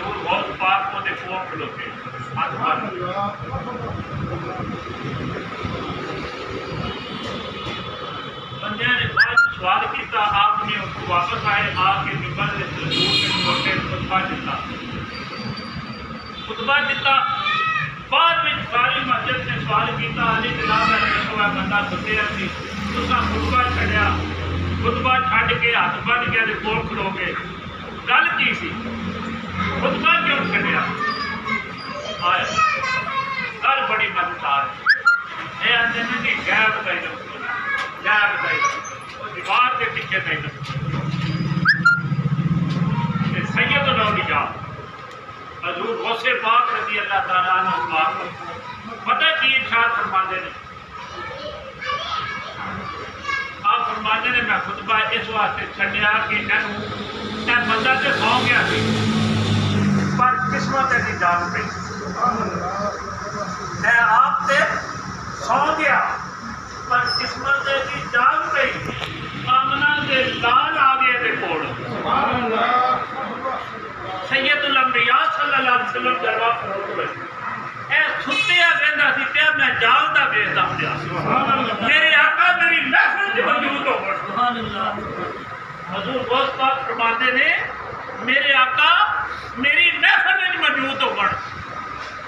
हजूर गौस पाक को दे कोल खलोते हाथ मार बंदे ने बाद सवाल किया आपने उसको वापस आए आके मिंबर से हजूर के छोटे खुतबा दिता बाद में सारी मस्जिद ने सवाल किया अली जनाब है बंदा सुतिया सी तुसा खुतबा छड़िया खुतबा छड़ के हाथ बन के दे कोल खलो गए गल की सी खुतबा क्यों छड़िया आया गल बड़ी मजेदार है ये आंदे ने कि गैब दीवार के पीछे नहीं सैयद लौलिया हजूर गौसे पाक रज़ी अल्लाह ताला अन्हु पाक पता की इरशाद फरमाते ने आप फरमाते ने मैं खुतबा इस वास्ते छड्डिया कि इन्हू बंदा तो सौ गया सी पर किस्मत ऐसी जाग पई मैं आप ते सौ गया पर किस्मत ऐसी जाग पई आमना दे लाल आ गए ते कोल सुभान अल्लाह सैयदुल अंबिया सल्लल्लाहु अलैहि वसल्लम दरबार खड़ोते हुए ए सुत्तिया वेंदा सी ते मैं जागदा वेखदा पिया सुभान अल्लाह मेरे आका मेरी महफिल च मौजूद हो सुभान अल्लाह हजूर गौस पाक फरमाते ने मेरे आका मेरी महफिल च मौजूद हो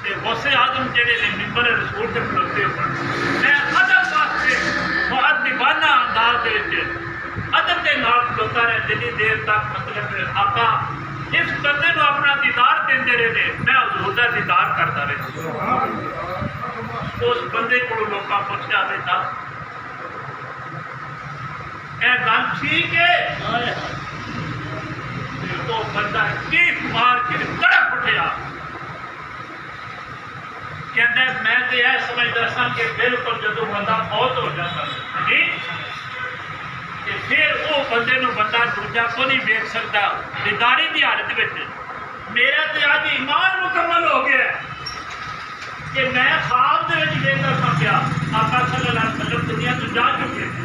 ते गौसे आजम जेड़े ने मिंबर रसूल ते खड़ोते हो मैं अदब वास्ते मुअद्दिबाना अंदाज दे विच अदब दे नाल खड़ोता रहे जितनी देर तक मतलब आका इस बंदे को अपना दीदार देंदे रहे मैं हजूर का दीदार करता रहा उस बंदे को लोग पूछा बेटा ए गल ठीक है तो बंदा चीख मार के तड़प उठा कहता मैं तो यह समझता सा कि बिल्कुल जो बंदा मौत हो जाता जी फिर वो बंदे बंदा दूजा को नहीं वेख सकता दीदारी की हालत में मेरा तो अज ईमान मुकम्मल हो गया कि मैं ख्वाब देखता था क्या आका सल्लल्लाहु अलैहि वसल्लम दुनिया तो जा चुके थे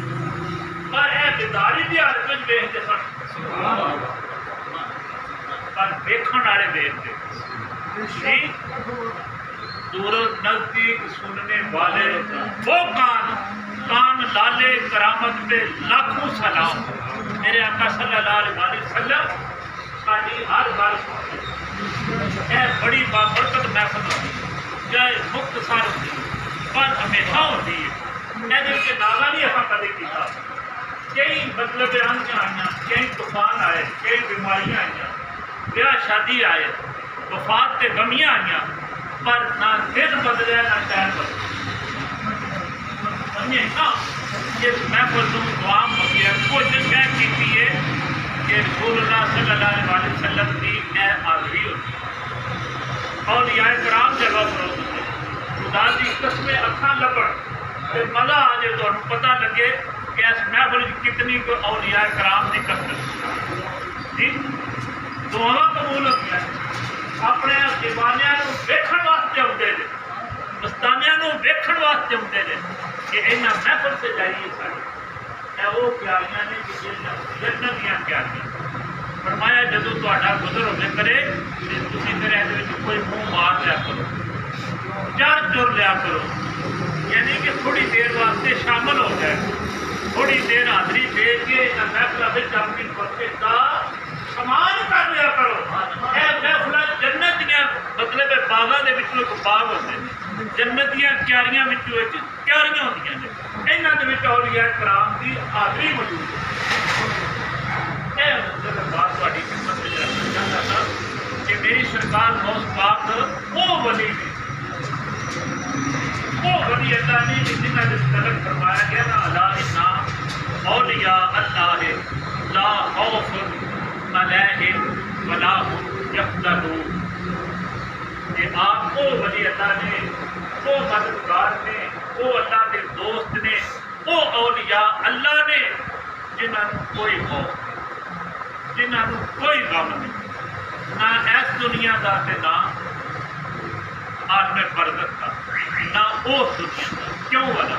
पर यह दीदारी की हालत में देखते सन पर देखने वाले देखते दूर नजदीक सुनने वाले वो कान लाले करामत पे लाखों सलाम मेरे आका सल्लल्लाहु अलैहि वसल्लम साड़ी हर गल है बड़ी बाबरकत महफिल होती चाहे मुख्तसर होती पर हमेशा होती है ये दावा नहीं असा कदे किया कई मतलब आंधियां आईया कई तूफान आए कई बीमारियां आईया ब्याह शादी आए वफात से गमियां आईया पर ना दिन बदले ना शहर बदले हमेशा इस महफिल को दुआ मंगी है कोशिश यह की है कि रसूलुल्लाह सल्लल्लाहु अलैहि वसल्लम की हाज़री हो और यह कराम जगह पर खुदा की कसमें अखा लभन तो मज़ा आ जाए तो पता लगे कि इस महफिल कितनी को औलिया कराम की कसरत जी दुआवां कबूल होती अपने दीवानिया वेखण वास्ते आते हैं मस्तानिया वेखण वास्ते आते हैं कि इन्होंने महफिल से जाइए साड़ी वो प्यारियां ने जन्नत दियां प्यारियां फरमाया जो गुजर होवे करे तो फिर कोई मुँह मार लिया करो चढ़ चुर लिया करो यानी कि थोड़ी देर वास्ते शामिल हो जाए थोड़ी देर हाजरी दे के महफिल अपनी बरकत का समान कर लिया करो महफिल जन्नत दियां मतलब बागां दे विचों एक बाग होंदे ने जन्नत दियां क्यारियां विचों एक क्यारियां होंदियां ने इन्हां दे विच औलिया कराम की हाज़री मौजूद है मतलब बात तुहाडी खिदमत विच रखना चाहता था कि मेरी सरकार गौस पाक वो वली अल्लाह ने जिन्हां दे तलब फरमाया गया ना अला इन्ना औलिया अल्लाह ला खौफ अलैहिम वला हुम यहज़नून ये आपको वली अल्लाह ने वो मददगार ने वो अल्लाह के दोस्त ने वो औलिया अल्लाह ने जिन्होंने कोई खौफ जिन्होंने कोई गम नहीं ना इस दुनिया का ना आलम बरज़ख का ना उस दुनिया का क्यों वाला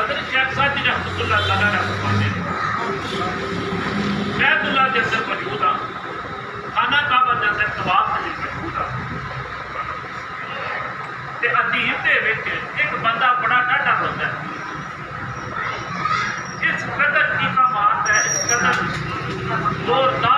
अगर शेख साहब जी रहमतुल्लाह अलैह फरमाते बैतुल्लाह के अंदर मौजूद हाँ تے ادیب دے وچ ایک بندہ بڑا ڈاڈا ہوتا ہے، اس قدر اقامات ہے، اس قدر زوردار